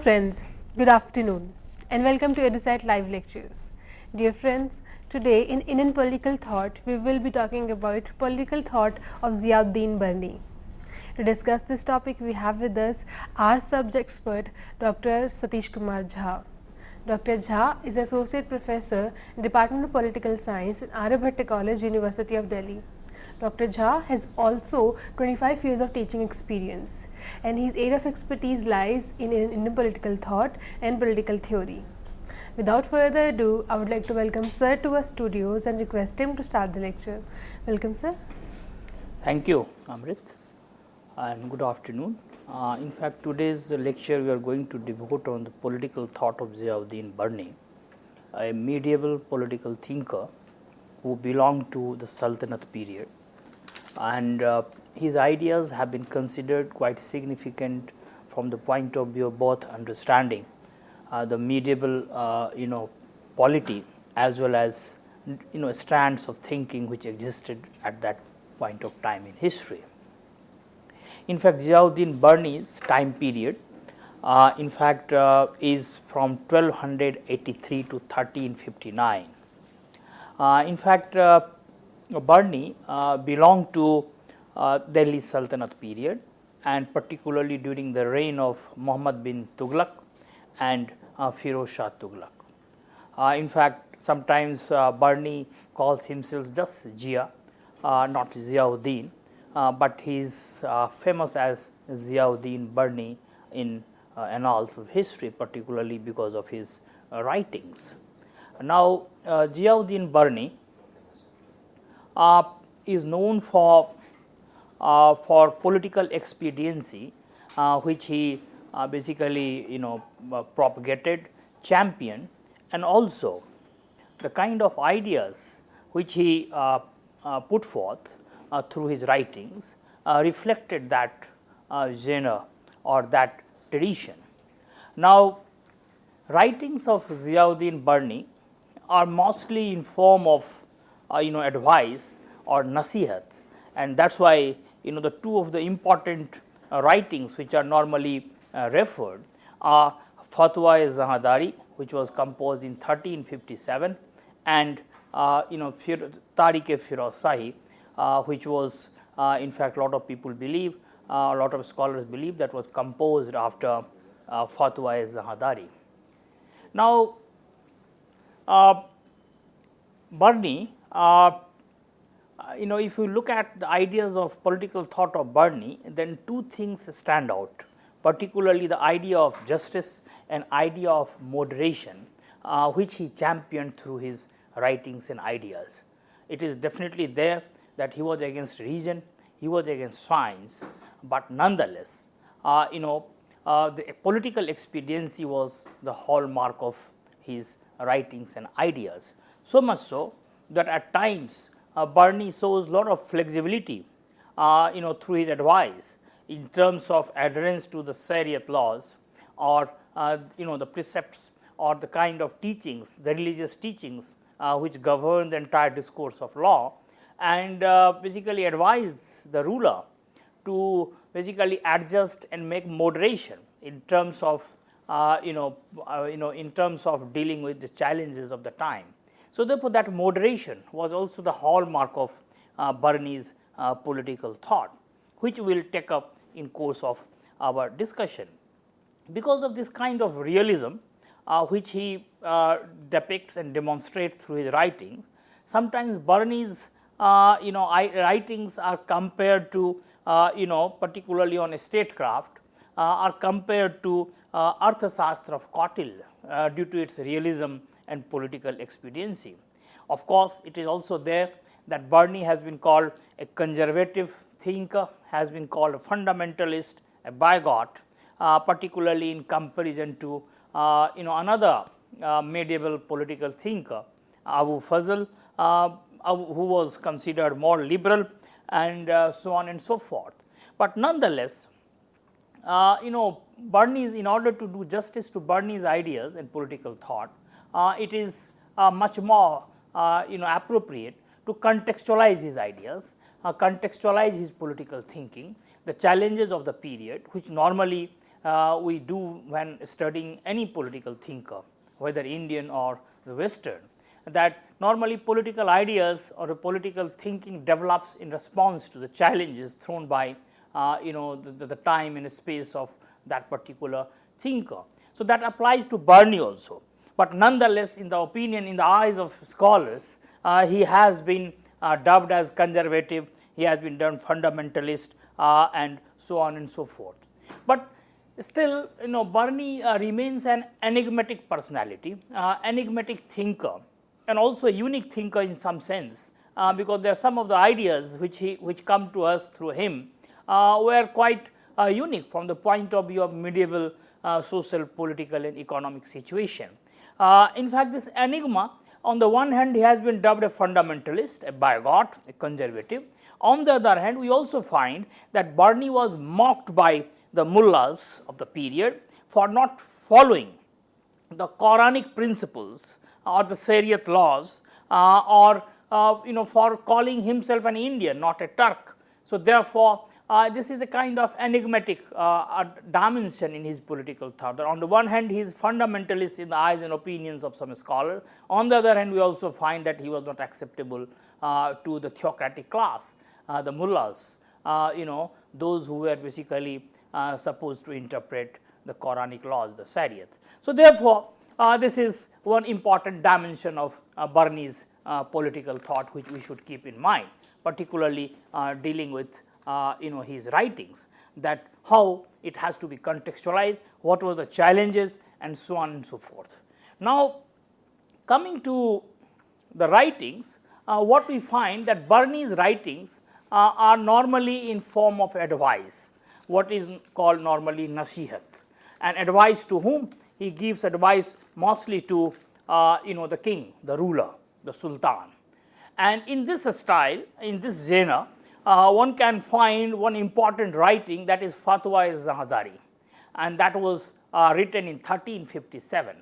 friends, good afternoon and welcome to EduSite Live Lectures. Dear friends, today in Indian Political Thought, we will be talking about political thought of Ziauddin Barni. To discuss this topic, we have with us our subject expert, Dr. Satish Kumar Jha. Dr. Jha is Associate Professor in Department of Political Science at Aryabhatta College, University of Delhi. Dr. Jha has also 25 years of teaching experience, and his area of expertise lies in Indian political thought and political theory. Without further ado, I would like to welcome Sir to our studios and request him to start the lecture. Welcome, sir. Thank you, Amrit, and good afternoon. In fact, today's lecture we are going to devote on the political thought of Ziauddin Barni, a medieval political thinker who belonged to the Sultanate period, and his ideas have been considered quite significant from the point of view of both understanding the medieval polity as well as strands of thinking which existed at that point of time in history. In fact, Ziauddin Barni's time period is from 1283 to 1359. In fact, Barni belonged to Delhi Sultanate period, and particularly during the reign of Muhammad bin Tughlaq and Firoz Shah Tughlaq. In fact, sometimes Barni calls himself just Zia, not Ziauddin, but he is famous as Ziauddin Barni in annals of history, particularly because of his writings. Now, Ziauddin Barni is known for political expediency, which he basically propagated, championed, and also the kind of ideas which he put forth through his writings reflected that genre or that tradition. Now, writings of Ziauddin Barni are mostly in form of advice or nasihat, and that's why the two of the important writings which are normally referred are Fatwa-e-Zahadari, which was composed in 1357, and Tarikh-e-Firoz Shahi, which was in fact a lot of people believe, a lot of scholars believe that was composed after Fatwa-e-Zahadari. Now, Barni, if you look at the ideas of political thought of Barni, then two things stand out, particularly the idea of justice and idea of moderation, which he championed through his writings and ideas. It is definitely there that he was against religion, he was against science, but nonetheless, the political expediency was the hallmark of his writings and ideas. So much so that at times Barni shows a lot of flexibility through his advice in terms of adherence to the Shariat laws or the precepts or the kind of teachings, the religious teachings which govern the entire discourse of law, and basically advise the ruler to basically adjust and make moderation in terms of in terms of dealing with the challenges of the time. So, therefore, that moderation was also the hallmark of Barni's political thought, which we will take up in course of our discussion. Because of this kind of realism which he depicts and demonstrates through his writings, sometimes Barni's writings are compared to particularly on statecraft are compared to Arthashastra of Kautil due to its realism and political expediency. Of course, it is also there that Barni has been called a conservative thinker, has been called a fundamentalist, a bigot, particularly in comparison to another medieval political thinker, Abu Fazl, who was considered more liberal, and so on and so forth. But nonetheless, Barni's, in order to do justice to Barni's ideas and political thought, it is much more appropriate to contextualize his ideas, contextualize his political thinking, the challenges of the period, which normally we do when studying any political thinker, whether Indian or the Western, that normally political ideas or a political thinking develops in response to the challenges thrown by the time and space of that particular thinker. So, that applies to Barni also, but nonetheless in the opinion, in the eyes of scholars, he has been dubbed as conservative, he has been done fundamentalist, and so on and so forth. But still, Barni remains an enigmatic personality, enigmatic thinker, and also a unique thinker in some sense, because there are some of the ideas which come to us through him were quite unique from the point of view of medieval social, political and economic situation. In fact, this enigma, on the one hand he has been dubbed a fundamentalist, a bigot, a conservative. On the other hand, we also find that Barni was mocked by the mullahs of the period for not following the Quranic principles or the Shariat laws, or for calling himself an Indian, not a Turk. So, therefore, this is a kind of enigmatic dimension in his political thought. On the one hand, he is fundamentalist in the eyes and opinions of some scholars. On the other hand, we also find that he was not acceptable to the theocratic class, the mullahs, those who were basically supposed to interpret the Quranic laws, the Shariat. So, therefore, this is one important dimension of Barni's political thought which we should keep in mind, particularly dealing with his writings, that how it has to be contextualized, what were the challenges and so on and so forth. Now, coming to the writings, what we find that Barni's writings are normally in form of advice, what is called normally nasihat, and advice to whom? He gives advice mostly to the king, the ruler, the sultan. And in this style, in this genre, one can find one important writing, that is Fatwa-e-Zahadari, and that was written in 1357.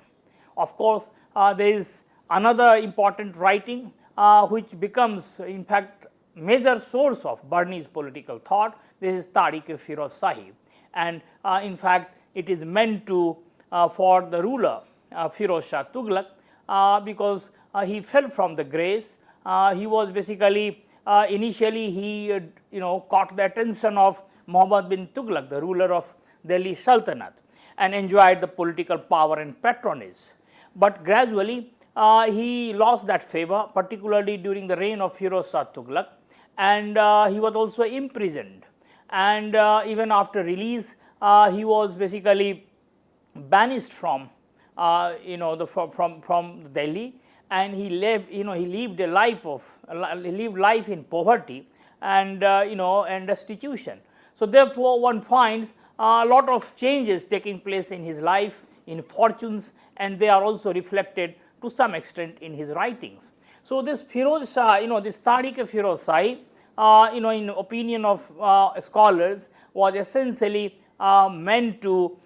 Of course, there is another important writing which becomes in fact major source of Barni's political thought. This is Tariq-e-Firoz Shahi, and in fact it is meant to for the ruler Firoz Shah Tughlaq, because he fell from the grace. He was basically initially he caught the attention of Muhammad bin Tughlaq, the ruler of Delhi Sultanate, and enjoyed the political power and patronage. But gradually he lost that favor, particularly during the reign of Firoz Shah Tughlaq, and he was also imprisoned, and even after release he was basically banished from from Delhi, and he lived a life in poverty and and destitution. So, therefore, one finds a lot of changes taking place in his life, in fortunes, and they are also reflected to some extent in his writings. So, this Firoz Shah, this Tariq-e-Firoz Shahi, in opinion of scholars, was essentially meant to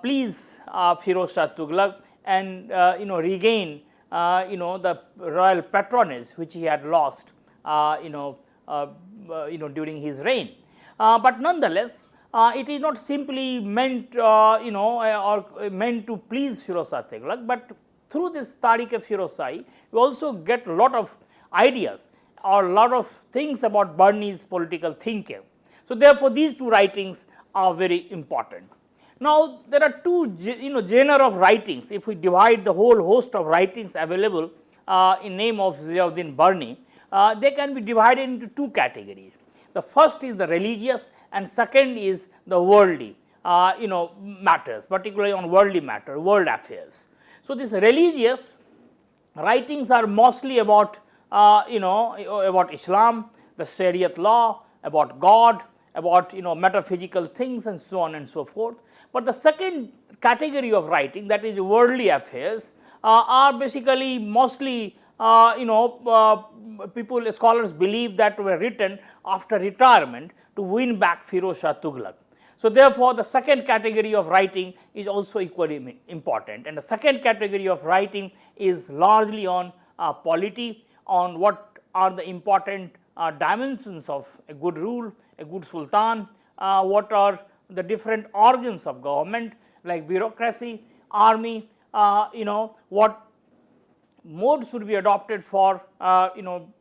please Firoz Shah Tughlaq and regain the royal patronage which he had lost during his reign. But nonetheless, it is not simply meant or meant to please Firoz Shah Tughlaq, but through this Tariq-e-Firoz Shahi, we also get a lot of ideas or a lot of things about Barni's political thinking. So, therefore, these two writings are very important. Now, there are two genre of writings. If we divide the whole host of writings available in name of Ziauddin Barni, they can be divided into two categories. The first is the religious, and second is the worldly matters, particularly on worldly matter, world affairs. So, this religious writings are mostly about about Islam, the Shariat law, about God, about metaphysical things and so on and so forth. But the second category of writing, that is worldly affairs, are basically mostly scholars believe that were written after retirement to win back Firoz Shah Tughlaq. So, therefore, the second category of writing is also equally important, and the second category of writing is largely on polity, on what are the important dimensions of a good rule, a good sultan, what are the different organs of government like bureaucracy, army, what mode should be adopted for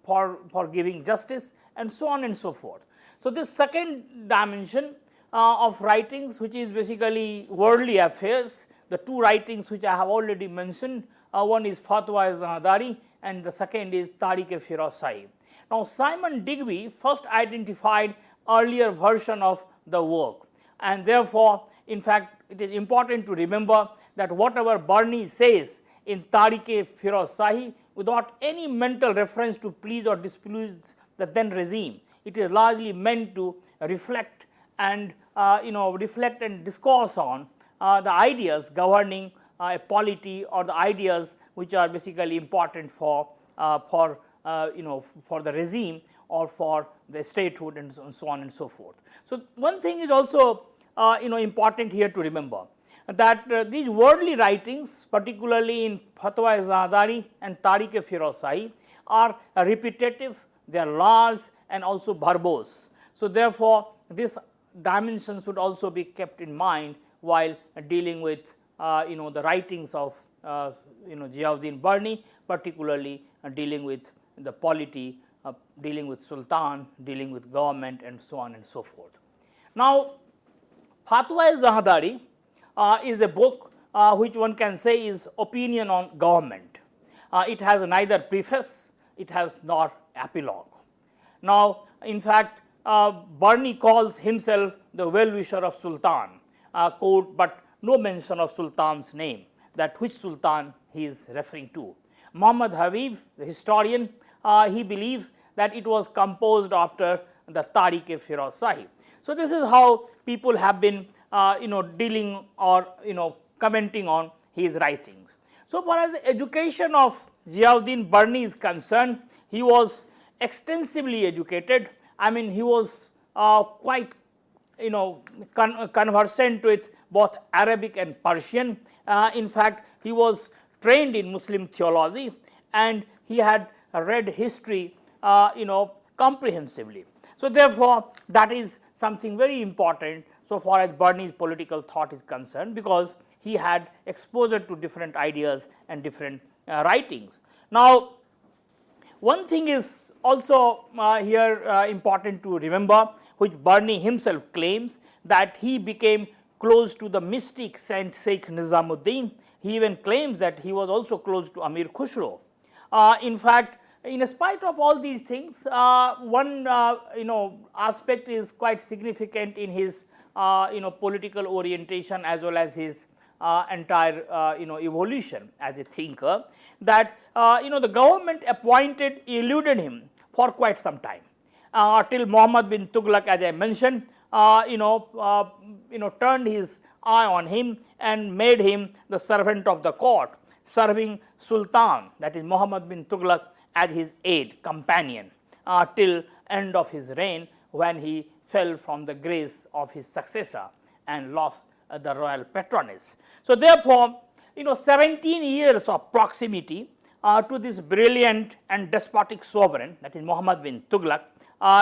for giving justice, and so on and so forth. So, this second dimension of writings, which is basically worldly affairs, the two writings which I have already mentioned, one is Fatwa-e-Ziauddin and the second is Tariq-e-Firoz-Shahi. Now, Simon Digby first identified earlier version of the work, and therefore, in fact, it is important to remember that whatever Barni says in Tariq-e-Firoz-Shahi, without any mental reference to please or displease the then regime, it is largely meant to reflect and reflect and discourse on the ideas governing a polity, or the ideas which are basically important for the regime or for the statehood, and so on and so forth. So, one thing is also important here to remember, that these worldly writings, particularly in Fatwa-e-Ziauddin and Tariq-e-Firoz-Shahi, are repetitive, they are large and also verbose. So, therefore, this dimension should also be kept in mind while dealing with the writings of Ziauddin Barni, particularly dealing with the polity, dealing with sultan, dealing with government, and so on and so forth. Now, Fatwa-e-Ziauddin is a book which one can say is opinion on government. It has neither preface, it has nor epilogue. Now, in fact, Barni calls himself the well-wisher of Sultan, quote, but no mention of Sultan's name, that which Sultan he is referring to. Muhammad Habib, the historian, he believes that it was composed after the Tariq-e-Firoz-Shahi. So, this is how people have been dealing or commenting on his writings. So far as the education of Ziauddin Barni is concerned, he was extensively educated. I mean, he was quite conversant with both Arabic and Persian. In fact, he was trained in Muslim theology, and he had read history comprehensively. So, therefore, that is something very important so far as Barni's political thought is concerned, because he had exposure to different ideas and different writings. Now, one thing is also here important to remember, which Barni himself claims, that he became close to the mystic Saint Sheikh Nizamuddin. He even claims that he was also close to Amir Khusro. In fact, in spite of all these things, one aspect is quite significant in his political orientation as well as his entire evolution as a thinker, that the government appointed eluded him for quite some time, till Muhammad bin Tughlaq, as I mentioned, turned his eye on him and made him the servant of the court, serving Sultan, that is Muhammad bin Tughlaq, as his aide, companion, till end of his reign, when he fell from the grace of his successor and lost the royal patronage. So, therefore, 17 years of proximity to this brilliant and despotic sovereign, that is Muhammad bin Tughlaq,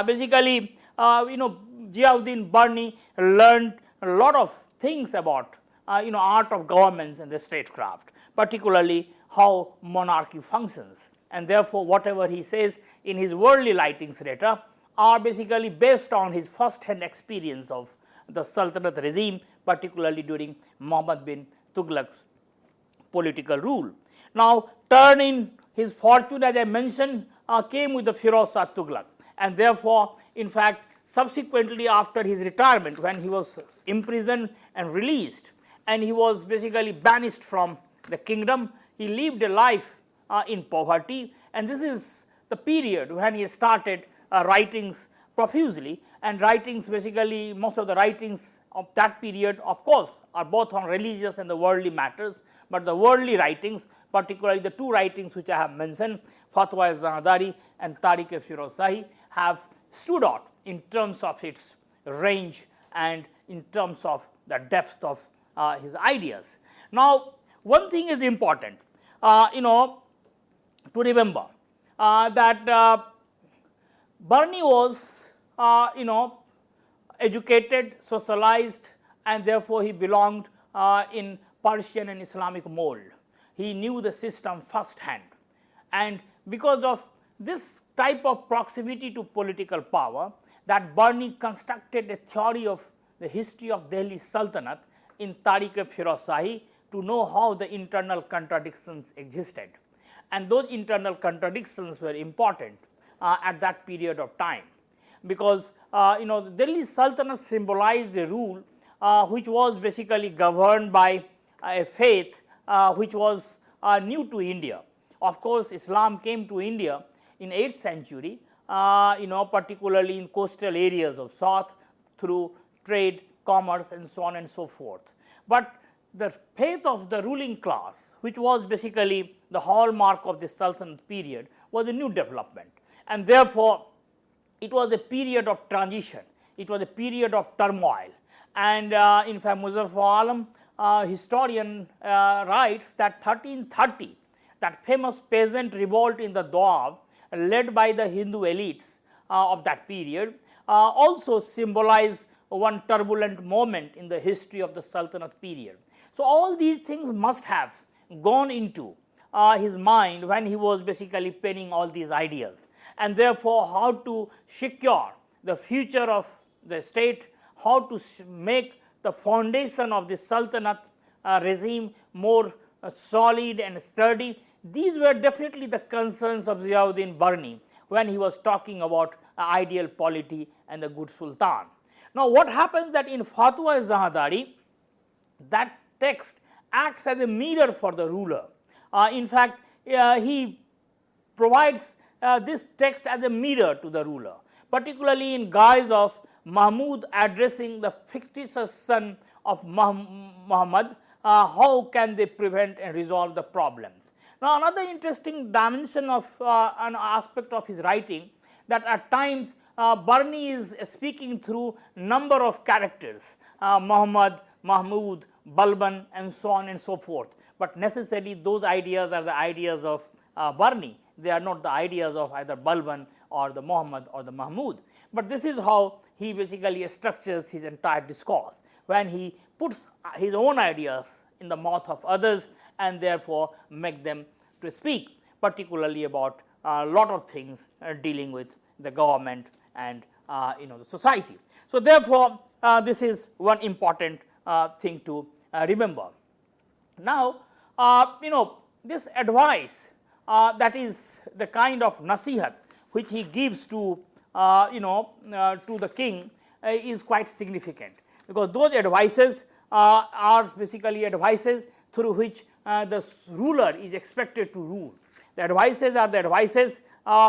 basically Ziauddin Barni learned a lot of things about art of governments and the statecraft, particularly how monarchy functions, and therefore, whatever he says in his worldly writings later are basically based on his first-hand experience of the Sultanate regime, particularly during Muhammad bin Tughlaq's political rule. Now, turning his fortune, as I mentioned, came with the Firoz Shah Tughlaq, and therefore, in fact, subsequently after his retirement, when he was imprisoned and released, and he was basically banished from the kingdom, he lived a life in poverty, and this is the period when he started writings profusely, and writings basically, most of the writings of that period, of course, are both on religious and the worldly matters, but the worldly writings, particularly the two writings which I have mentioned, Fatwa-e-Ziauddin and Tariq-e-Firoz-Shahi, have stood out in terms of its range and in terms of the depth of his ideas. Now, one thing is important, to remember that Barni was educated, socialized and therefore he belonged in Persian and Islamic mold. He knew the system first hand, and because of this type of proximity to political power, that Barni constructed a theory of the history of Delhi Sultanate in Tariq-e-Firoz Shahi to know how the internal contradictions existed, and those internal contradictions were important at that period of time, because the Delhi Sultanate symbolized a rule which was basically governed by a faith which was new to India. Of course, Islam came to India in 8th century, particularly in coastal areas of south through trade, commerce and so on and so forth. But the faith of the ruling class, which was basically the hallmark of the Sultanate period, was a new development, and therefore it was a period of transition, it was a period of turmoil. And in fact, Muzaffar Alam, historian, writes that 1330, that famous peasant revolt in the Doab led by the Hindu elites of that period, also symbolized one turbulent moment in the history of the Sultanate period. So, all these things must have gone into his mind when he was basically penning all these ideas, and therefore, how to secure the future of the state, how to make the foundation of the Sultanate regime more solid and sturdy. These were definitely the concerns of Ziauddin Barni when he was talking about ideal polity and the good Sultan. Now, what happens that in Fatwa-e-Zahadari, that text acts as a mirror for the ruler. In fact, he provides this text as a mirror to the ruler, particularly in guise of Mahmud addressing the fictitious son of Muhammad, how can they prevent and resolve the problems. Now, another interesting dimension of an aspect of his writing, that at times Barni is speaking through number of characters, Muhammad, Mahmud, Balban and so on and so forth, but necessarily those ideas are the ideas of Barni, they are not the ideas of either Balban or the Muhammad or the Mahmud. But this is how he basically structures his entire discourse, when he puts his own ideas in the mouth of others and therefore make them to speak, particularly about a lot of things dealing with the government and the society. So, therefore, this is one important thing to remember. Now, this advice, that is the kind of nasihat which he gives to to the king, is quite significant, because those advices are basically advices through which the ruler is expected to rule. The advices are the advices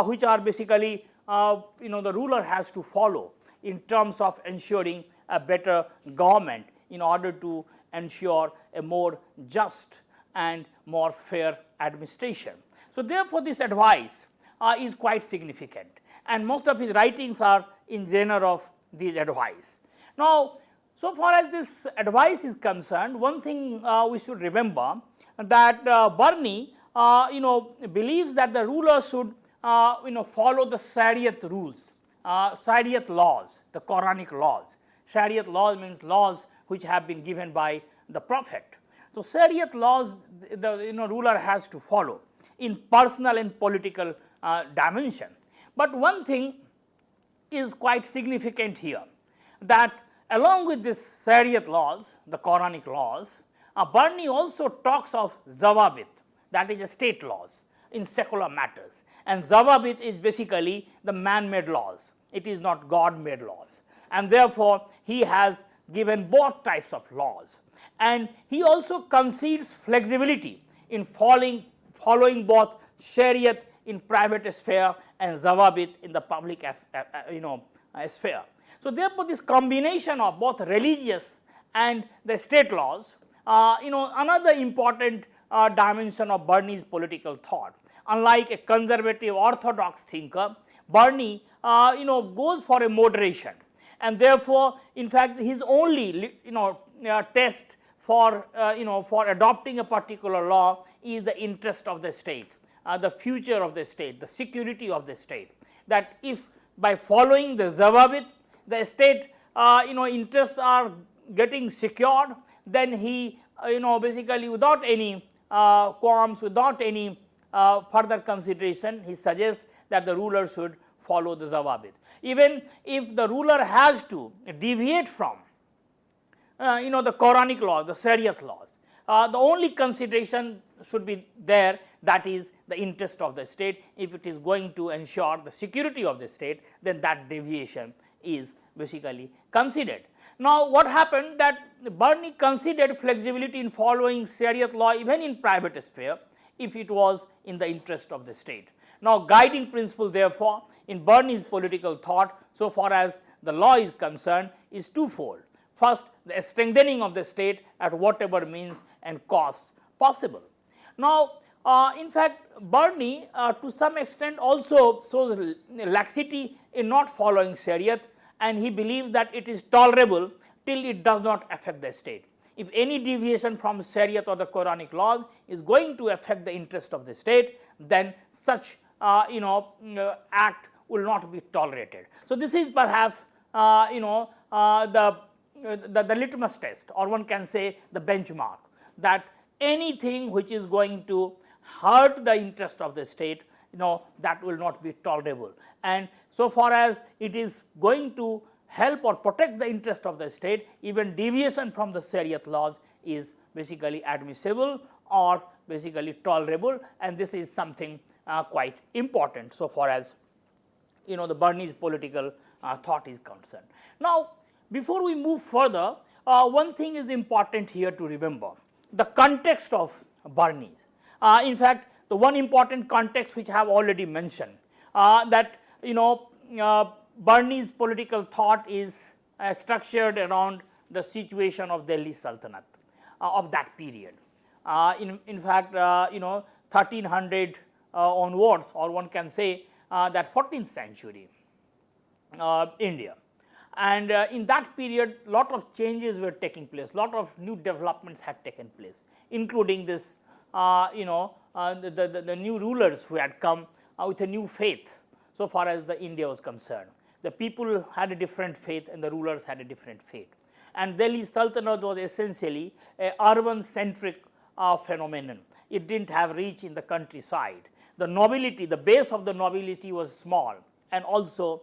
which are basically the ruler has to follow in terms of ensuring a better government in order to ensure a more just and more fair administration. So, therefore, this advice is quite significant, and most of his writings are in genre of these advice. Now, so far as this advice is concerned, one thing we should remember, that Barni believes that the ruler should follow the Shariat rules, Shariat laws, the Quranic laws. Shariat laws means laws which have been given by the Prophet. So, Shariat laws the ruler has to follow in personal and political dimension. But one thing is quite significant here, that along with this Shariat laws, the Quranic laws, Barni also talks of Zawabit, that is the state laws in secular matters, and Zawabit is basically the man-made laws, it is not God-made laws, and therefore he has given both types of laws, and he also concedes flexibility in following both Shariat in private sphere and Zawabit in the public sphere. So, therefore, this combination of both religious and the state laws, another important dimension of Barni's political thought. Unlike a conservative orthodox thinker, Barni goes for a moderation, and therefore, in fact, his only test for adopting a particular law is the interest of the state, the future of the state, the security of the state. That if by following the Zawabit, the state interests are getting secured, then he basically without any qualms, without any further consideration, he suggests that the ruler should follow the Zawabit. Even if the ruler has to deviate from the Quranic laws, the Shariat laws, the only consideration should be there, that is the interest of the state. If it is going to ensure the security of the state, then that deviation is basically considered. Now, what happened that Barni considered flexibility in following Shariat law even in private sphere if it was in the interest of the state. Now, guiding principle therefore in Barni's political thought so far as the law is concerned is twofold. First, the strengthening of the state at whatever means and costs possible. Now, in fact, Barni to some extent also shows laxity in not following Shariat, and he believes that it is tolerable till it does not affect the state. If any deviation from Shariat or the Quranic laws is going to affect the interest of the state, then such act will not be tolerated. So, this is perhaps the litmus test, or one can say the benchmark, that anything which is going to hurt the interest of the state, that will not be tolerable. And so far as it is going to help or protect the interest of the state, even deviation from the Shariat laws is basically admissible or basically tolerable, and this is something quite important so far as the Barni's political thought is concerned. Now, before we move further, one thing is important here to remember, the context of Barni's. In fact, the one important context which I have already mentioned, that Barni's political thought is structured around the situation of Delhi Sultanate of that period. In fact, 1300 onwards, or one can say that 14th century India. And in that period, lot of changes were taking place, lot of new developments had taken place, including this the new rulers who had come with a new faith so far as the India was concerned. The people had a different faith and the rulers had a different faith. And Delhi Sultanate was essentially a urban centric phenomenon. It did not have reach in the countryside. The nobility, the base of the nobility was small and also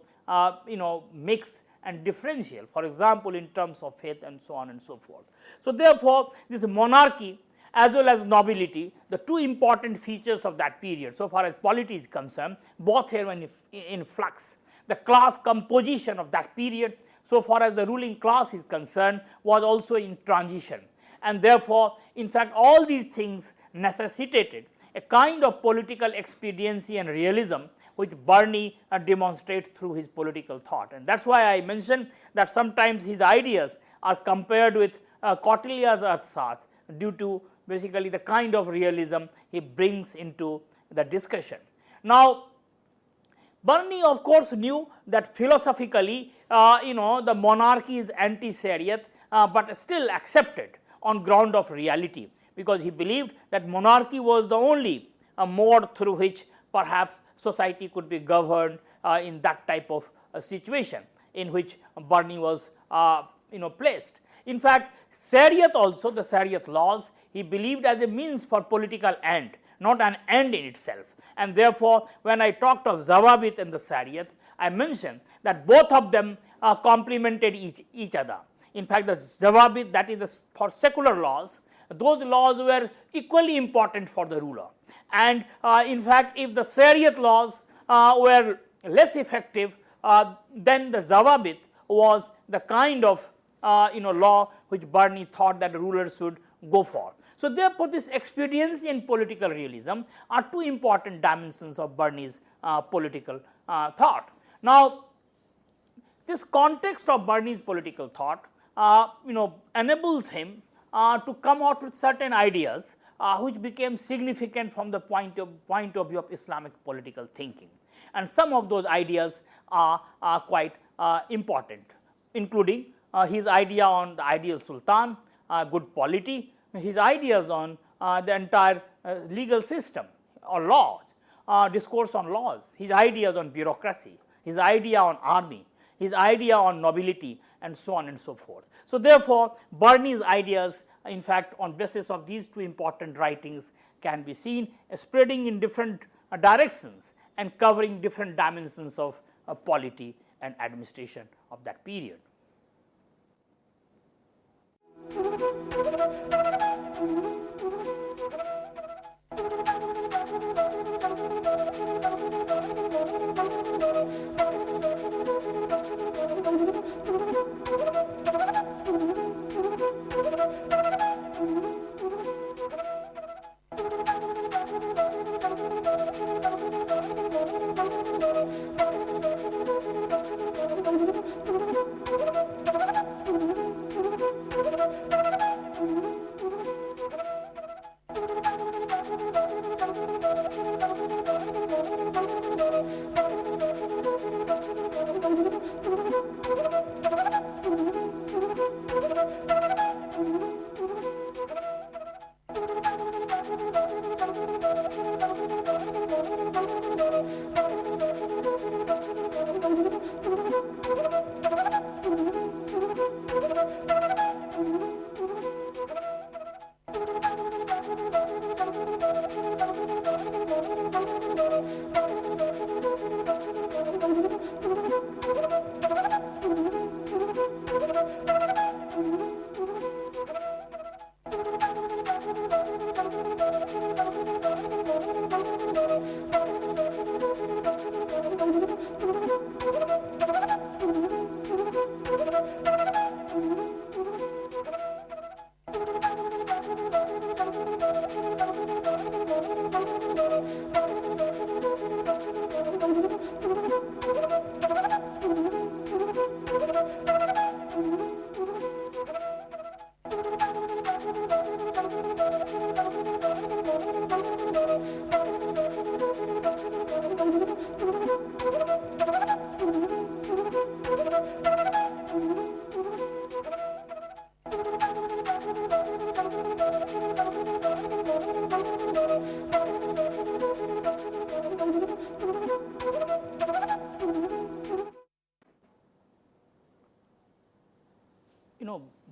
mixed and differential, for example, in terms of faith and so on and so forth. So, therefore, this monarchy as well as nobility, the two important features of that period so far as polity is concerned, both are in flux. The class composition of that period so far as the ruling class is concerned was also in transition, and therefore, in fact, all these things necessitated a kind of political expediency and realism which Barni demonstrates through his political thought. And that is why I mentioned that sometimes his ideas are compared with Kautilya's Arthashastra due to basically the kind of realism he brings into the discussion. Now, Barni of course knew that philosophically the monarchy is anti-Shariat, but still accepted on ground of reality, because he believed that monarchy was the only mode through which perhaps society could be governed in that type of situation in which Barni was placed. In fact, Shariat also, the Shariat laws, he believed as a means for political end, not an end in itself. And therefore, when I talked of Zawabit and the Shariat, I mentioned that both of them complemented each other. In fact, the Zawabit, that is for secular laws, those laws were equally important for the ruler. And in fact, if the Shariat laws were less effective, then the Zawabit was the kind of law which Barni thought that the rulers should go for. So, therefore, this expediency and political realism are two important dimensions of Barni's political thought. Now, this context of Barni's political thought enables him to come out with certain ideas which became significant from the point of view of Islamic political thinking. And some of those ideas are quite important, including his idea on the ideal sultan, good polity, his ideas on the entire legal system or laws, discourse on laws, his ideas on bureaucracy, his idea on army, his idea on nobility and so on and so forth. So, therefore, Barni's ideas in fact on basis of these two important writings can be seen spreading in different directions and covering different dimensions of polity and administration of that period.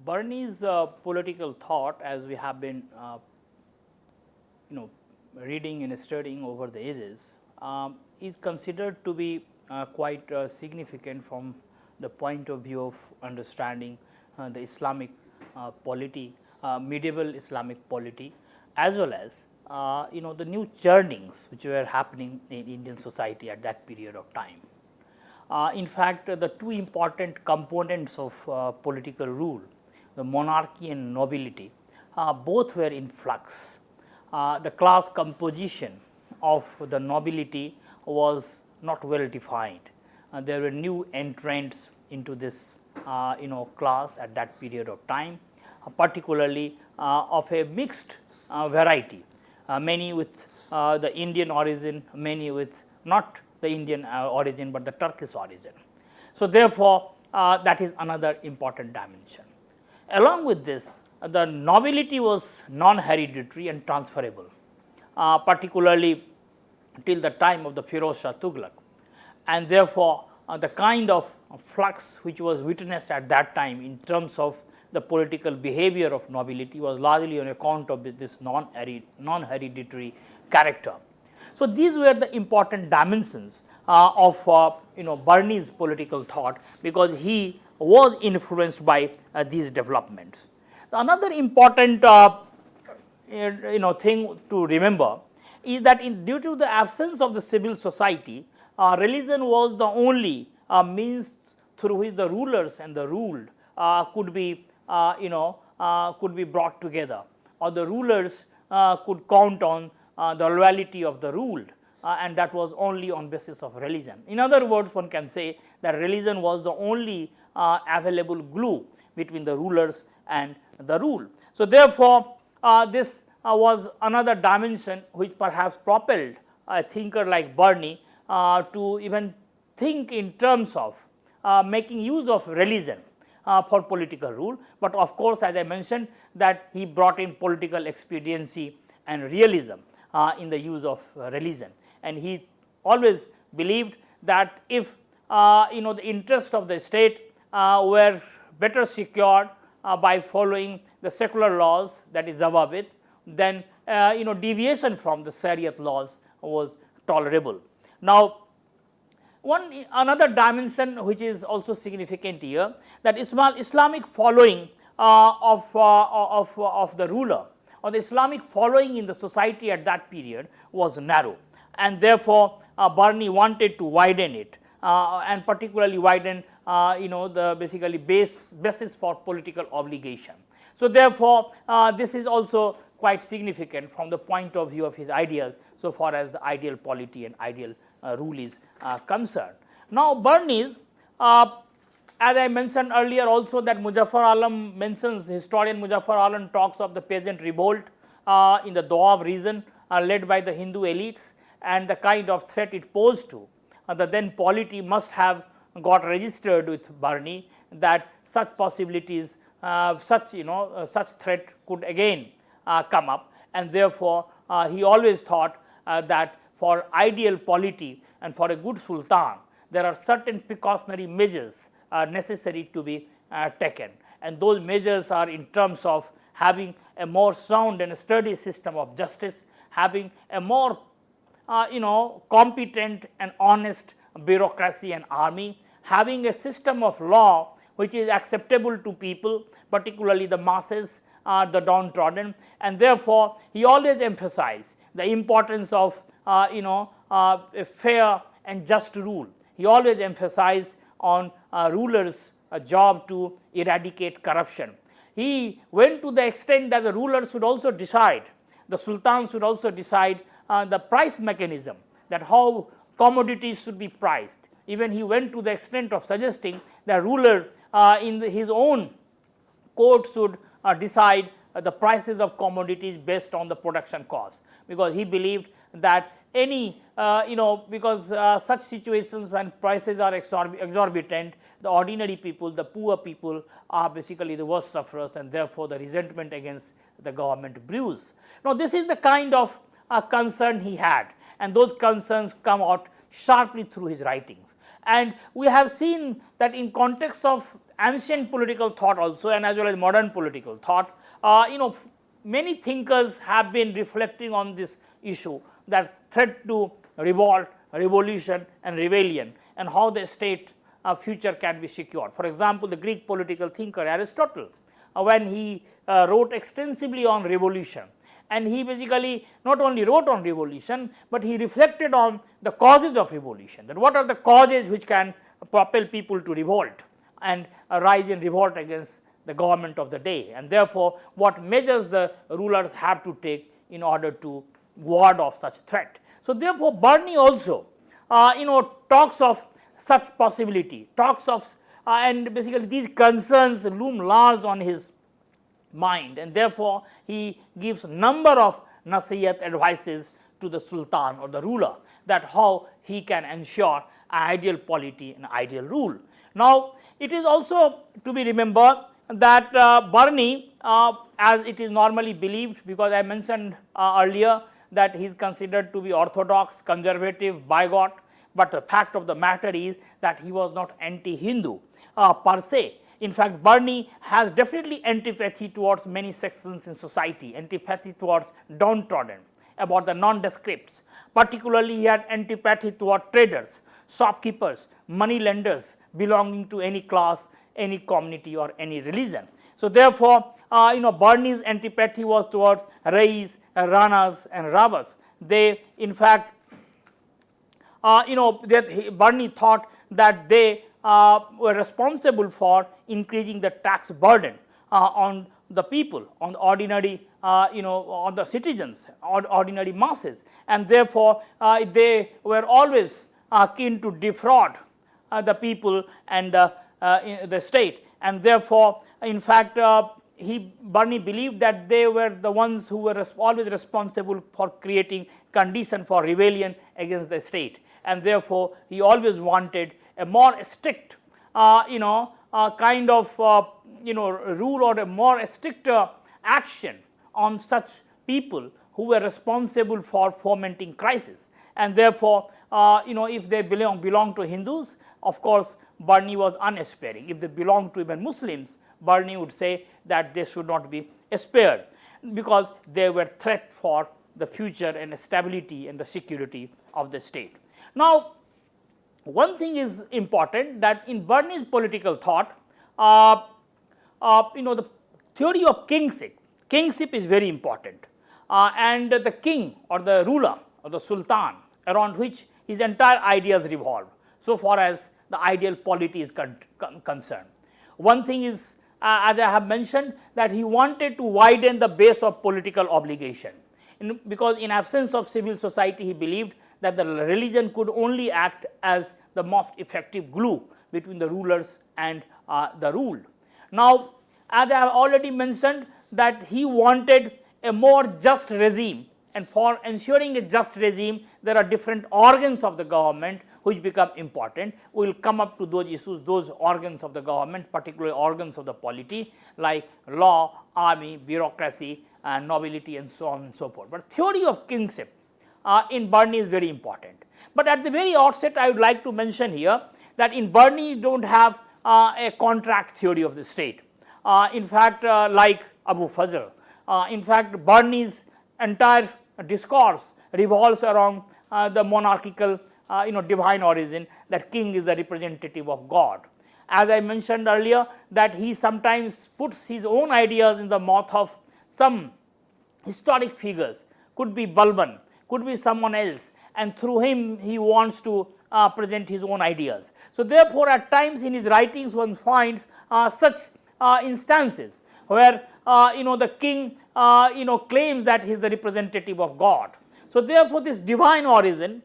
Barni's political thought, as we have been reading and studying over the ages, is considered to be quite significant from the point of view of understanding the Islamic polity, medieval Islamic polity, as well as the new churnings which were happening in Indian society at that period of time. In fact, the two important components of political rule, the monarchy and nobility, both were in flux. The class composition of the nobility was not well defined. There were new entrants into this class at that period of time, particularly of a mixed variety, many with the Indian origin, many with not the Indian origin, but the Turkish origin. So, therefore, that is another important dimension. Along with this, the nobility was non-hereditary and transferable, particularly till the time of the Firoz Shah Tughlaq, and therefore, the kind of flux which was witnessed at that time in terms of the political behavior of nobility was largely on account of this non-hereditary character. So, these were the important dimensions of Barni's political thought, because he was influenced by these developments. Another important thing to remember is that due to the absence of the civil society, religion was the only means through which the rulers and the ruled could be brought together, or the rulers could count on the loyalty of the ruled, and that was only on basis of religion. In other words, one can say that religion was the only available glue between the rulers and the ruled. So, therefore, this was another dimension which perhaps propelled a thinker like Barni to even think in terms of making use of religion for political rule, but of course, as I mentioned, that he brought in political expediency and realism in the use of religion, and he always believed that if the interests of the state were better secured by following the secular laws, that is Zawabit, then deviation from the Shariat laws was tolerable. Now, another dimension which is also significant here, that Islamic following of the ruler, or the Islamic following in the society at that period was narrow, and therefore Barni wanted to widen it, and particularly widen the basically basis for political obligation. So therefore this is also quite significant from the point of view of his ideas, so far as the ideal polity and ideal rule is concerned. Now, Barni's, as I mentioned earlier also, that Muzaffar Alam mentions, historian Muzaffar Alam talks of the peasant revolt in the Doab region led by the Hindu elites, and the kind of threat it posed to the then polity must have got registered with Barni, that such possibilities, such threat could again come up, and therefore he always thought that for ideal polity and for a good sultan, there are certain precautionary measures necessary to be taken, and those measures are in terms of having a more sound and sturdy system of justice, having a more competent and honest bureaucracy and army, having a system of law which is acceptable to people, particularly the masses, the downtrodden, and therefore he always emphasized the importance of a fair and just rule. He always emphasized on rulers' job to eradicate corruption. He went to the extent that the rulers should also decide, the sultans should also decide the price mechanism, that how commodities should be priced. Even he went to the extent of suggesting that ruler in his own court should decide the prices of commodities based on the production cost, because he believed that any because such situations when prices are exorbitant, the ordinary people, the poor people are basically the worst sufferers, and therefore the resentment against the government brews. Now, this is the kind of concern he had, and those concerns come out sharply through his writings. And we have seen that in context of ancient political thought also, and as well as modern political thought, many thinkers have been reflecting on this issue, that threat to revolt, revolution and rebellion, and how the state future can be secured. For example, the Greek political thinker Aristotle, when he wrote extensively on revolution, and he basically not only wrote on revolution, but he reflected on the causes of revolution, that what are the causes which can propel people to revolt and rise in revolt against the government of the day, and therefore what measures the rulers have to take in order to ward off such threat. So therefore Barni also talks of such possibility, talks of and basically these concerns loom large on his mind, and therefore he gives number of nasihat advices to the sultan or the ruler, that how he can ensure ideal polity and ideal rule. Now, it is also to be remembered that Barni, as it is normally believed, because I mentioned earlier that he is considered to be orthodox, conservative, bigot, but the fact of the matter is that he was not anti-Hindu per se. In fact, Barni has definitely antipathy towards many sections in society, antipathy towards downtrodden, about the nondescripts. Particularly, he had antipathy toward traders, shopkeepers, money lenders belonging to any class, any community or any religion. So therefore, Barni's antipathy was towards Rais, Ranas and Ravas. They in fact, Barni thought that they were responsible for increasing the tax burden on the people, on the ordinary, on the citizens, ordinary masses, and therefore they were always keen to defraud the people and the state, and therefore, in fact, Barni believed that they were the ones who were always responsible for creating condition for rebellion against the state, and therefore he always wanted a more strict kind of rule or a more stricter action on such people who were responsible for fomenting crisis, and therefore, if they belong to Hindus, of course, Barni was unsparing. If they belong to even Muslims, Barni would say that they should not be spared, because they were threat for the future and stability and the security of the state. Now, one thing is important, that in Barni's political thought, the theory of kingship is very important, and the king or the ruler or the sultan around which his entire ideas revolve, so far as the ideal polity is concerned. One thing is, as I have mentioned, that he wanted to widen the base of political obligation, because in absence of civil society, he believed that the religion could only act as the most effective glue between the rulers and the ruled. Now, as I have already mentioned, that he wanted a more just regime, and for ensuring a just regime, there are different organs of the government which become important. We will come up to those issues, those organs of the government, particularly organs of the polity, like law, army, bureaucracy, and nobility, and so on and so forth. But theory of kingship in Barni is very important. But at the very outset, I would like to mention here that in Barni, you do not have a contract theory of the state. In fact, like Abu Fazl, in fact, Barni's entire discourse revolves around the monarchical, divine origin, that king is a representative of God. As I mentioned earlier, that he sometimes puts his own ideas in the mouth of some historic figures, could be Balban, could be someone else, and through him he wants to present his own ideas. So, therefore, at times in his writings one finds such instances where the king claims that he is the representative of God. So, therefore, this divine origin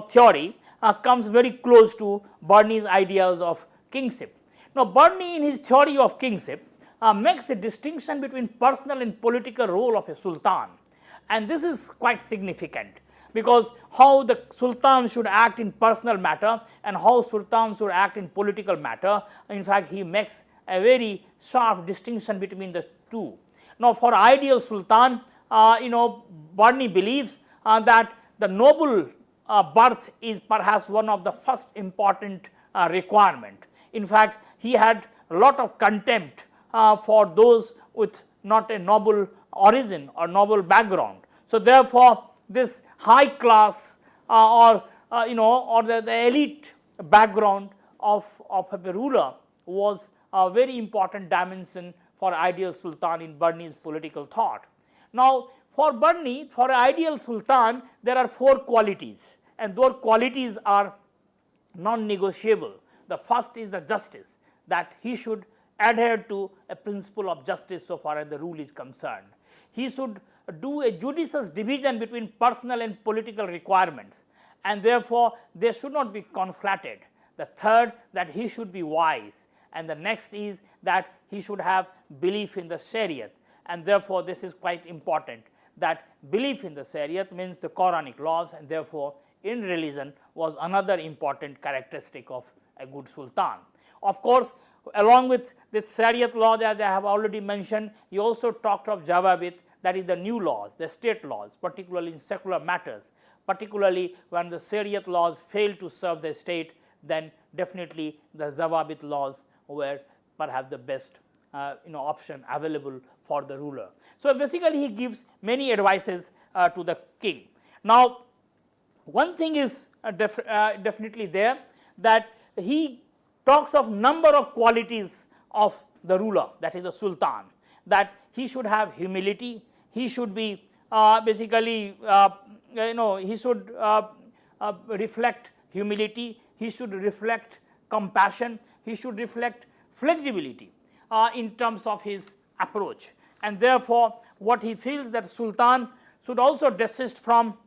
theory comes very close to Barni's ideas of kingship. Now, Barni in his theory of kingship makes a distinction between personal and political role of a sultan, and this is quite significant, because how the sultan should act in personal matter and how sultan should act in political matter, in fact, he makes a very sharp distinction between the two. Now, for ideal sultan, Barni believes that the noble birth is perhaps one of the first important requirement. In fact, he had a lot of contempt for those with not a noble origin or noble background. So, therefore, this high class or the elite background of a ruler was a very important dimension for ideal sultan in Barni's political thought. Now, for Barni, for an ideal sultan, there are 4 qualities, and those qualities are non-negotiable. The first is the justice, that he should adhere to a principle of justice so far as the rule is concerned. He should do a judicious division between personal and political requirements, and therefore, they should not be conflated. The third, that he should be wise, and the next is that he should have belief in the Shariat, and therefore, this is quite important, that belief in the Shariat means the Quranic laws, and therefore, in religion was another important characteristic of a good sultan. Of course, along with the Shariat law, as I have already mentioned, he also talked of Zawabit, that is the new laws, the state laws, particularly in secular matters, particularly when the Shariat laws fail to serve the state, then definitely the Zawabit laws were perhaps the best option available for the ruler. So, basically he gives many advices to the king. Now, one thing is definitely there, that he talks of number of qualities of the ruler, that is the sultan, that he should have humility, he should be he should reflect humility, he should reflect compassion, he should reflect flexibility in terms of his approach, and therefore, what he feels that sultan should also desist from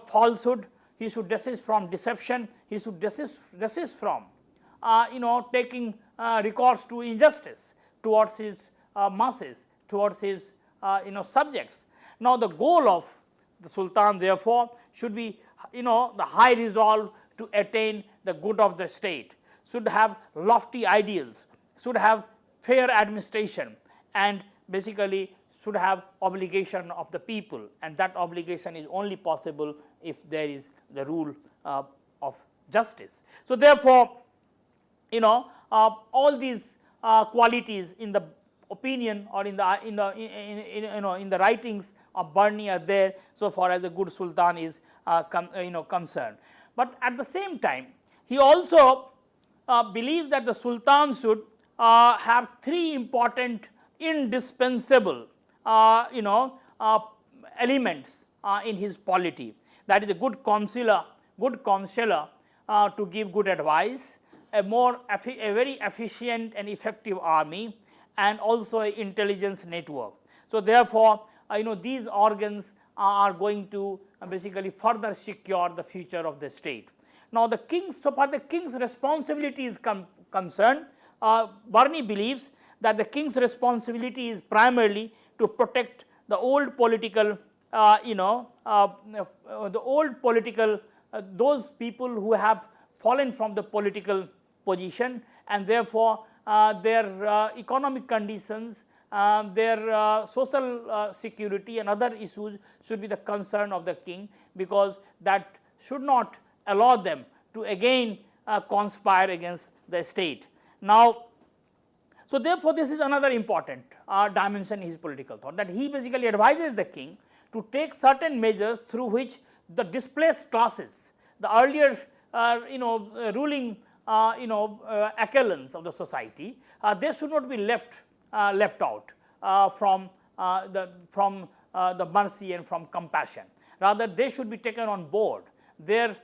falsehood, he should desist from deception, he should desist from taking recourse to injustice towards his masses, towards his subjects. Now, the goal of the sultan therefore should be the high resolve to attain the good of the state, should have lofty ideals, should have fair administration, and basically should have obligation of the people, and that obligation is only possible if there is the rule of justice. So, therefore, all these qualities in the opinion or in the writings of Barni are there so far as a good sultan is concerned. But at the same time, he also believes that the sultan should have three important indispensable elements in his polity. That is a good counselor to give good advice, a very efficient and effective army, and also an intelligence network. So, therefore, these organs are going to basically further secure the future of the state. Now, so far the king's responsibility is concerned, Barni believes that the king's responsibility is primarily to protect the old political, those people who have fallen from the political position, and therefore, their economic conditions, their social security and other issues should be the concern of the king, because that should not allow them to again conspire against the state. Now, so therefore, this is another important dimension in his political thought, that he basically advises the king to take certain measures through which the displaced classes, the earlier ruling echelons of the society, they should not be left out from the mercy and from compassion. Rather, they should be taken on board. Their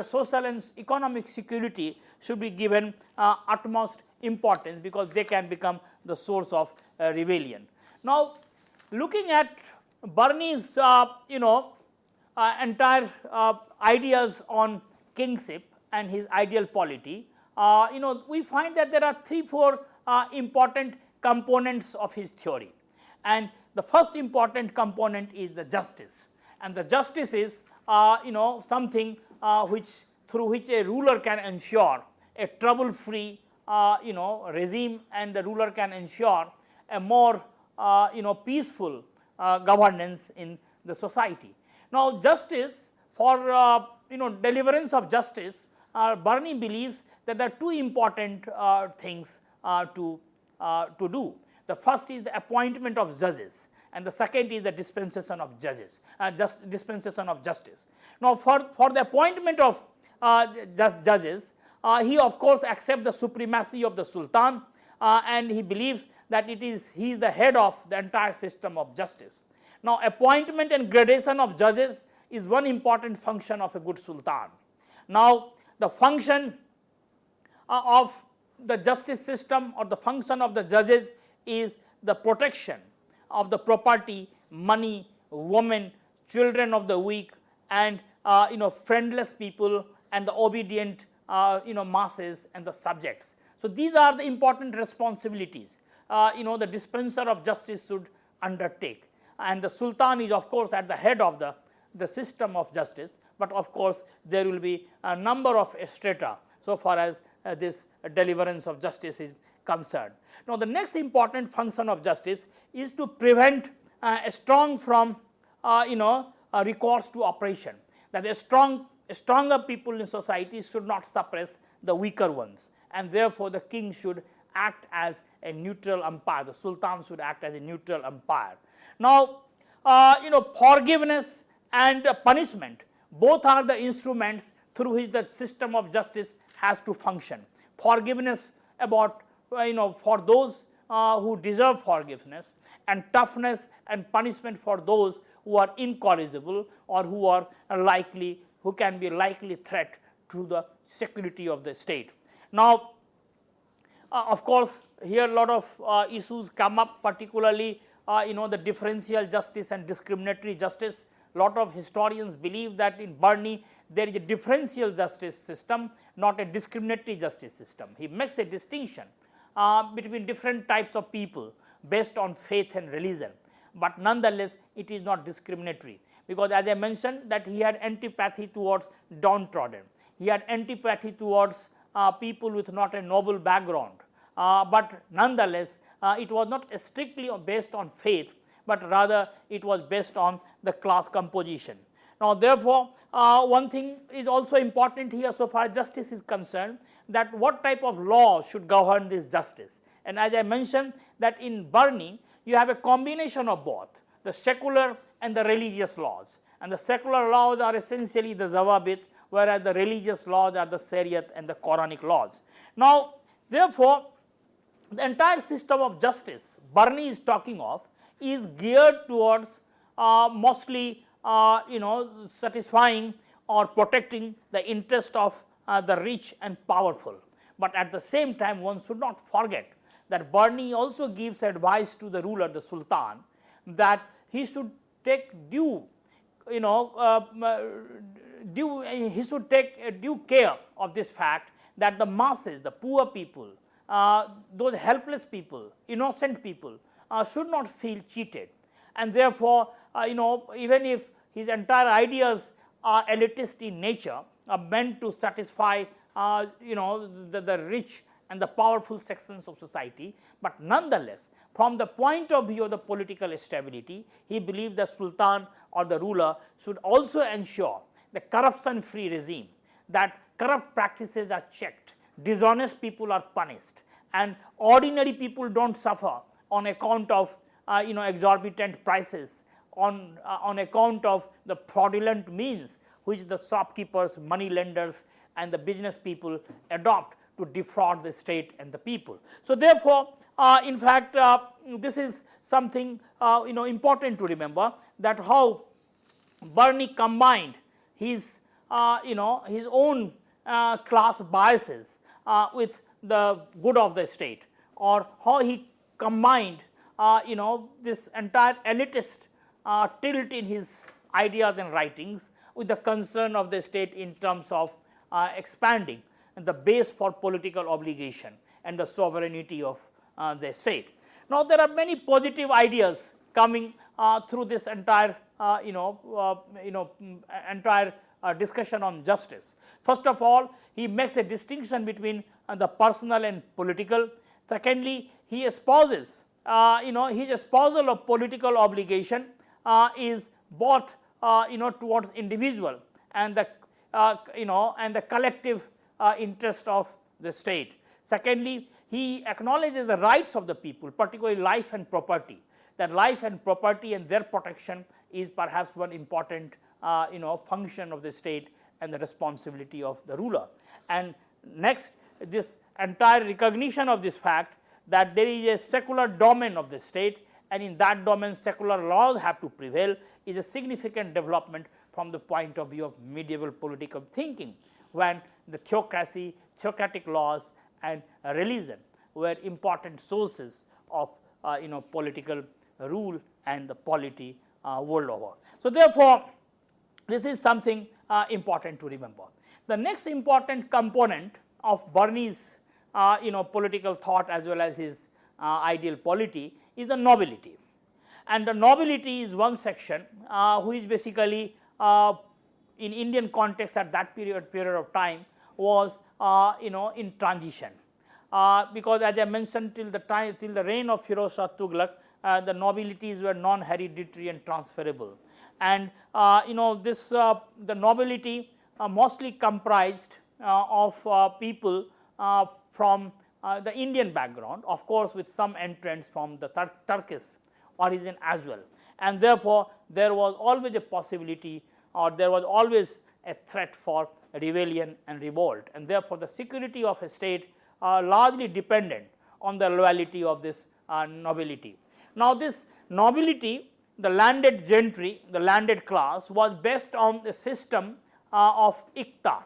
social and economic security should be given utmost importance, because they can become the source of rebellion. Now, looking at Barni's entire ideas on kingship and his ideal polity, we find that there are 3-4 important components of his theory, and the first important component is the justice, and the justice is something through which a ruler can ensure a trouble free regime, and the ruler can ensure a more peaceful governance in the society. Now, justice, for deliverance of justice, Barni believes that there are 2 important things to do. The first is the appointment of judges, and the second is the dispensation of justice. Now, for the appointment of judges, he of course accepts the supremacy of the sultan, and he believes that he is the head of the entire system of justice. Now, appointment and gradation of judges is one important function of a good sultan. Now, the function of the justice system, or the function of the judges, is the protection of the property, money, women, children of the weak, and friendless people, and the obedient masses and the subjects. So, these are the important responsibilities the dispenser of justice should undertake, and the sultan is of course at the head of the system of justice, but of course there will be a number of strata so far as this deliverance of justice is concerned. Now, the next important function of justice is to prevent a strong from recourse to oppression, that the stronger people in society should not suppress the weaker ones, and therefore the king should act as a neutral umpire, the sultan should act as a neutral umpire. Now, forgiveness and punishment, both are the instruments through which the system of justice has to function. Forgiveness about for those who deserve forgiveness, and toughness and punishment for those who are incorrigible, or who can be likely threat to the security of the state. Now, of course, here a lot of issues come up, particularly the differential justice and discriminatory justice. Lot of historians believe that in Barni there is a differential justice system, not a discriminatory justice system. He makes a distinction between different types of people based on faith and religion, but nonetheless it is not discriminatory, because as I mentioned that he had antipathy towards downtrodden, he had antipathy towards people with not a noble background, but nonetheless it was not strictly based on faith, but rather it was based on the class composition. Now, therefore, one thing is also important here so far as justice is concerned, that what type of law should govern this justice. And as I mentioned, that in Barni you have a combination of both the secular and the religious laws, and the secular laws are essentially the Zawabit, whereas the religious laws are the Shariat and the Quranic laws. Now, therefore, the entire system of justice Barni is talking of is geared towards mostly satisfying or protecting the interest of the rich and powerful. But at the same time, one should not forget that Barni also gives advice to the ruler, the Sultan, that he should take due care of this fact that the masses, the poor people, those helpless people, innocent people should not feel cheated. And therefore, even if his entire ideas are elitist in nature, are meant to satisfy the rich and the powerful sections of society, but nonetheless, from the point of view of the political stability, he believed the Sultan or the ruler should also ensure the corruption-free regime, that corrupt practices are checked, dishonest people are punished, and ordinary people don't suffer on account of exorbitant prices, on account of the fraudulent means which the shopkeepers, money lenders, and the business people adopt to defraud the state and the people. So, therefore, in fact, this is something important to remember, that how Barni combined his his own class biases with the good of the state, or how he combined this entire elitist tilt in his ideas and writings with the concern of the state in terms of expanding the base for political obligation and the sovereignty of the state. Now, there are many positive ideas coming through this entire discussion on justice. First of all, he makes a distinction between the personal and political. Secondly, he espouses his espousal of political obligation is both towards individual and the and the collective interest of the state. Secondly, he acknowledges the rights of the people, particularly life and property, that life and property and their protection is perhaps one important function of the state and the responsibility of the ruler. And next, this entire recognition of this fact that there is a secular domain of the state, and in that domain secular laws have to prevail, is a significant development from the point of view of medieval political thinking, when the theocracy, theocratic laws and religion were important sources of political rule and the polity world over. So, therefore, this is something important to remember. The next important component of Barni's political thought as well as his ideal polity is the nobility. And the nobility is one section which basically in Indian context at that period of time was in transition, because as I mentioned, till the reign of Firoz Shah Tughlaq, the nobilities were non-hereditary and transferable, and the nobility mostly comprised of people from the Indian background, of course with some entrants from the Turkish origin as well, and therefore there was always a possibility, or there was always a threat for rebellion and revolt, and therefore the security of a state largely dependent on the loyalty of this nobility. Now, this nobility, the landed gentry, the landed class, was based on the system of ikta,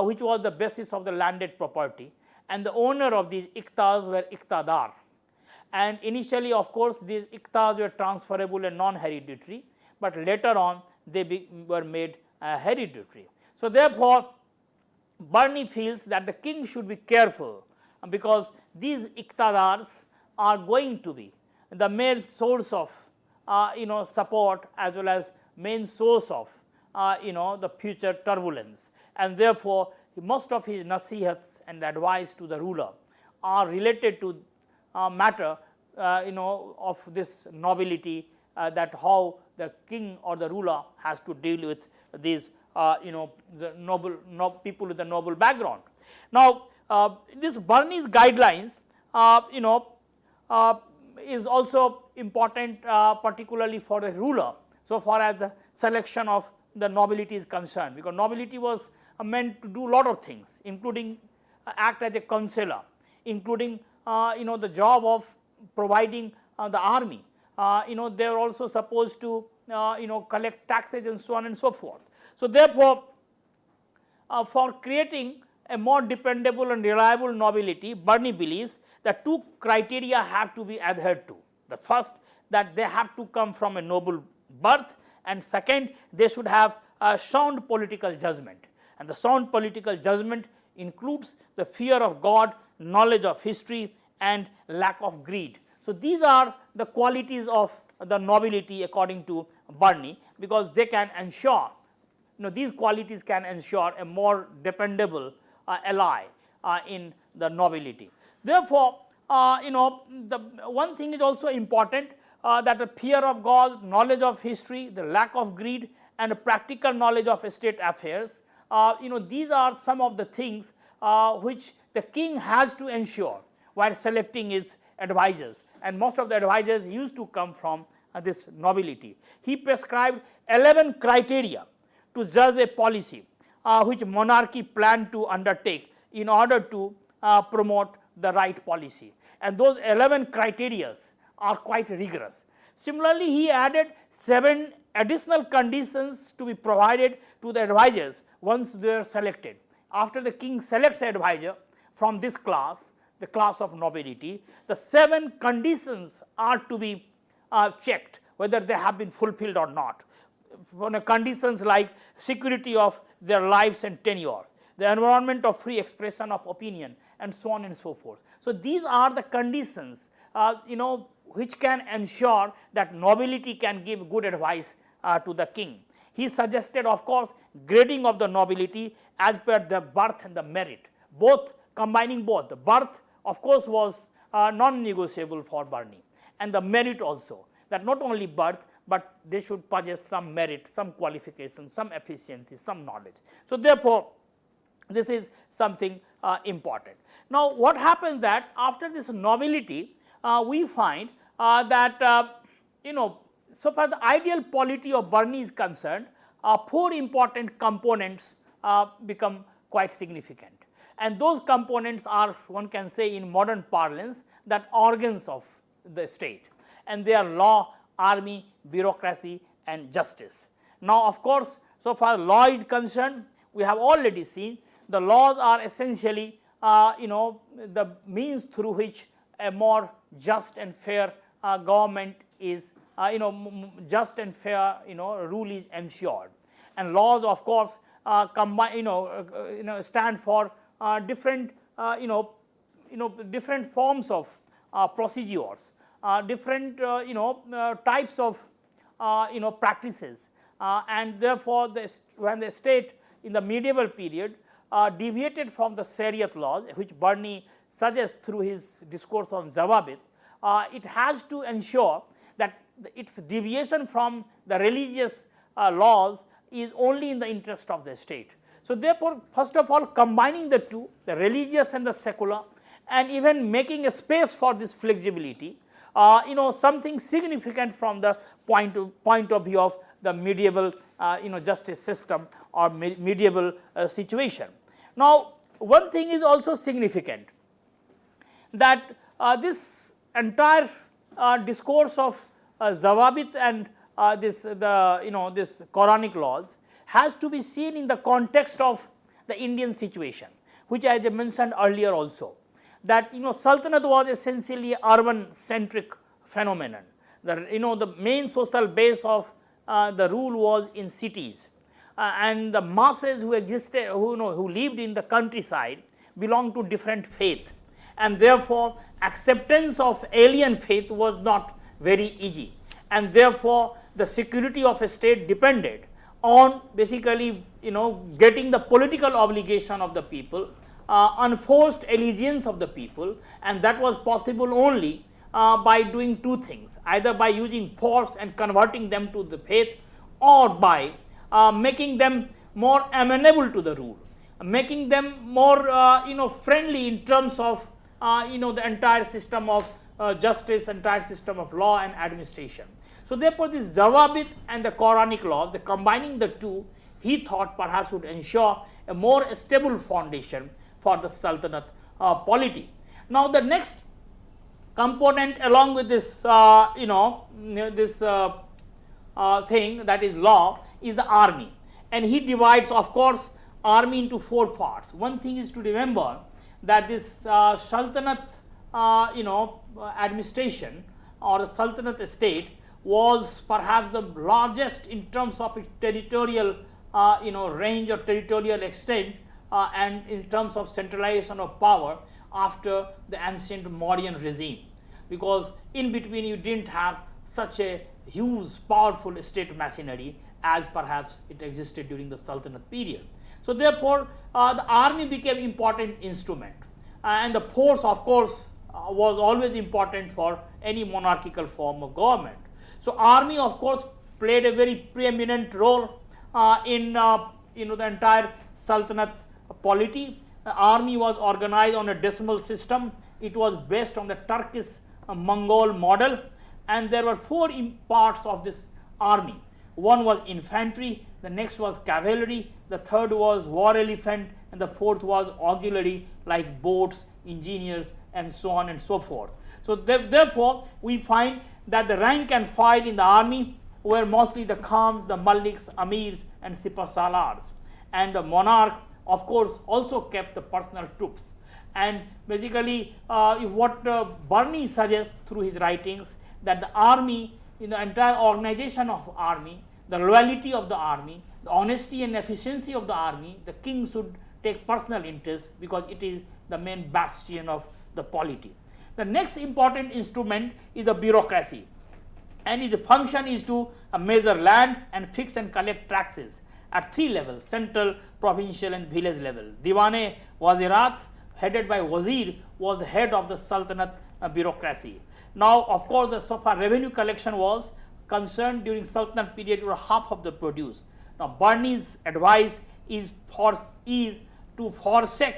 which was the basis of the landed property, and the owner of these iktas were iktadar. And initially, of course, these iktas were transferable and non-hereditary, but later on they were made hereditary. So, therefore, Barni feels that the king should be careful, because these iktadars are going to be the main source of support as well as main source of the future turbulence, and therefore most of his nasihats and advice to the ruler are related to matter of this nobility, that how the king or the ruler has to deal with these the noble people with the noble background. Now, this Barni's guidelines is also important, particularly for the ruler, so far as the selection of the nobility is concerned, because nobility was meant to do a lot of things, including act as a counselor, including the job of providing the army. They are also supposed to collect taxes and so on and so forth. So, therefore, for creating a more dependable and reliable nobility, Barni believes that two criteria have to be adhered to. The first, that they have to come from a noble birth, and second, they should have a sound political judgment, and the sound political judgment includes the fear of God, knowledge of history, and lack of greed. So, these are the qualities of the nobility according to Barni, because they can ensure, these qualities can ensure a more dependable ally in the nobility. Therefore, the one thing is also important, that the fear of God, knowledge of history, the lack of greed, and a practical knowledge of state affairs. These are some of the things which the king has to ensure while selecting his advisors, and most of the advisors used to come from this nobility. He prescribed 11 criteria to judge a policy which monarchy planned to undertake in order to promote the right policy, and those 11 criteria are quite rigorous. Similarly, he added 7 additional conditions to be provided to the advisors once they are selected. After the king selects an advisor from this class, the class of nobility, the 7 conditions are to be checked whether they have been fulfilled or not. Conditions like security of their lives and tenure, the environment of free expression of opinion, and so on and so forth. So, these are the conditions which can ensure that nobility can give good advice to the king. He suggested, of course, grading of the nobility as per the birth and the merit, both combining both. The birth, of course, was non-negotiable for Barni, and the merit also, that not only birth, but they should possess some merit, some qualification, some efficiency, some knowledge. So, therefore, this is something important. Now, what happens that after this nobility, we find that so far the ideal polity of Barni is concerned, 4 important components become quite significant, and those components are, one can say in modern parlance, that organs of the state, and they are law, army, bureaucracy, and justice. Now, of course, so far law is concerned, we have already seen the laws are essentially the means through which a more just and fair government is just and fair rule is ensured, and laws, of course, combine stand for different different forms of procedures, different types of practices, and therefore, when the state in the medieval period deviated from the Shariat laws, which Barni suggests through his discourse on Zawabit, it has to ensure that its deviation from the religious laws is only in the interest of the state. So, therefore, first of all, combining the two, the religious and the secular, and even making a space for this flexibility, something significant from the point of view of the medieval justice system or medieval situation. Now, one thing is also significant, that this entire discourse of Zawabit and this Quranic laws has to be seen in the context of the Indian situation, which I had mentioned earlier also, that Sultanate was essentially an urban centric phenomenon. The main social base of the rule was in cities, and the masses who existed, who lived in the countryside, belonged to different faith, and therefore acceptance of alien faith was not very easy, and therefore the security of a state depended on basically getting the political obligation of the people unforced allegiance of the people, and that was possible only by doing two things, either by using force and converting them to the faith, or by making them more amenable to the rule, making them more friendly in terms of the entire system of justice, entire system of law and administration. So therefore, this Zawabit and the Quranic laws, the combining the two, he thought perhaps would ensure a more stable foundation for the Sultanate polity. Now the next component along with this thing, that is law, is the army, and he divides, of course, army into four parts. One thing is to remember that this Sultanate administration or the Sultanate state was perhaps the largest in terms of its territorial range or territorial extent and in terms of centralization of power after the ancient Mauryan regime, because in between you did not have such a huge powerful state machinery as perhaps it existed during the Sultanate period. So therefore, the army became important instrument, and the force, of course, was always important for any monarchical form of government. So army, of course, played a very preeminent role in the entire Sultanate polity. The army was organized on a decimal system. It was based on the Turkish Mongol model, and there were four parts of this army. One was infantry, the next was cavalry, the third was war elephant, and the fourth was auxiliary like boats, engineers, and so on and so forth. So therefore, we find that the rank and file in the army were mostly the Khans, the Maliks, Amirs, and Sipah Salars, and the monarch, of course, also kept the personal troops. And basically, what Barni suggests through his writings, that the army, in the entire organization of army, the loyalty of the army, the honesty and efficiency of the army, the king should take personal interest, because it is the main bastion of the polity. The next important instrument is the bureaucracy, and its function is to measure land and fix and collect taxes at three levels: central, provincial, and village level. Diwane Wazirat, headed by Wazir, was head of the Sultanate bureaucracy. Now, of course, the so far revenue collection was concerned during Sultanate period were half of the produce. Now, Barni's advice is to forsake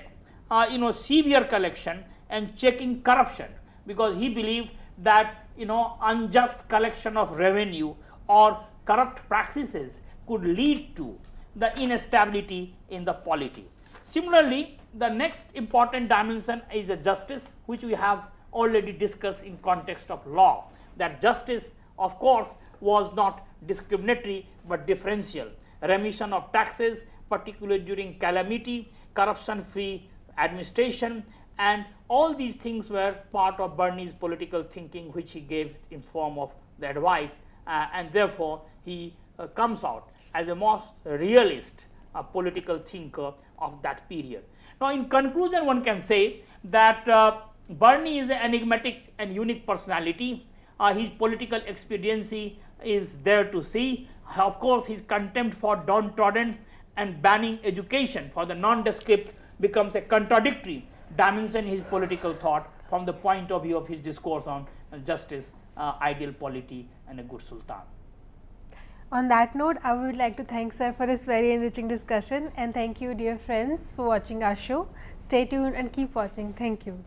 severe collection and checking corruption, because he believed that unjust collection of revenue or corrupt practices could lead to the instability in the polity. Similarly, the next important dimension is the justice, which we have already discussed in context of law, that justice, of course, was not discriminatory but differential. Remission of taxes, particularly during calamity, corruption free administration, and all these things were part of Barni's political thinking, which he gave in form of the advice, and therefore he comes out as a most realist political thinker of that period. Now, in conclusion, one can say that Barni is an enigmatic and unique personality. His political expediency is there to see. Of course, his contempt for downtrodden and banning education for the nondescript becomes a contradictory dimension in his political thought from the point of view of his discourse on justice, ideal polity, and a good sultan. On that note, I would like to thank sir for this very enriching discussion, and thank you, dear friends, for watching our show. Stay tuned and keep watching. Thank you.